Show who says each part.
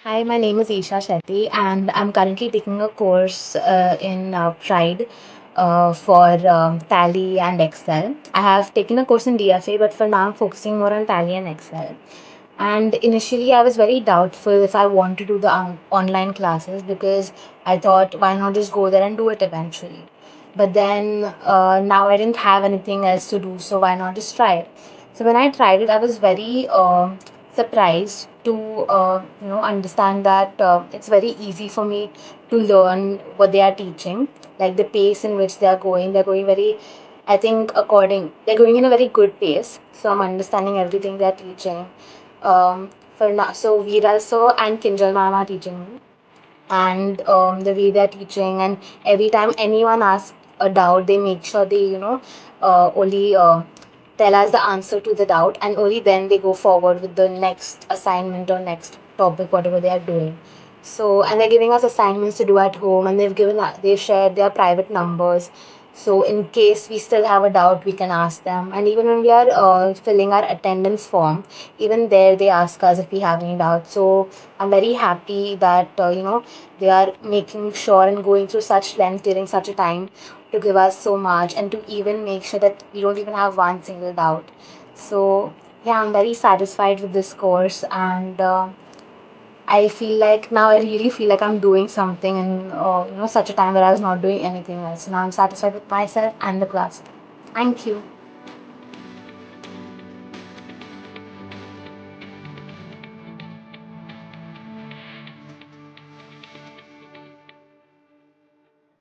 Speaker 1: Hi, my name is Isha Shetty, and I'm currently taking a course in Pride for Tally and Excel. I have taken a course in DFA, but for now I'm focusing more on Tally and Excel. And initially, I was very doubtful if I want to do the online classes because I thought, why not just go there and do it eventually? But then now I didn't have anything else to do, so why not just try it? So when I tried it, I was very surprised to understand that it's very easy for me to learn what they are teaching, like the pace in which they are going. They're going very, I think, they're going in a very good pace. So I'm understanding everything they're teaching. For now, so Veera so and Kinjal ma'am are teaching me, and the way they're teaching, and every time anyone asks a doubt, they make sure they only tell us the answer to the doubt, and only then they go forward with the next assignment or next topic, whatever they are doing. So, and they're giving us assignments to do at home, and they've shared their private numbers. So, in case we still have a doubt, we can ask them. And even when we are filling our attendance form, even there they ask us if we have any doubts. So, I'm very happy that they are making sure and going through such length during such a time to give us so much and to even make sure that we don't even have one single doubt. So yeah, I'm very satisfied with this course, and I feel like now I really feel like I'm doing something in such a time where I was not doing anything else. Now I'm satisfied with myself and the class. Thank you.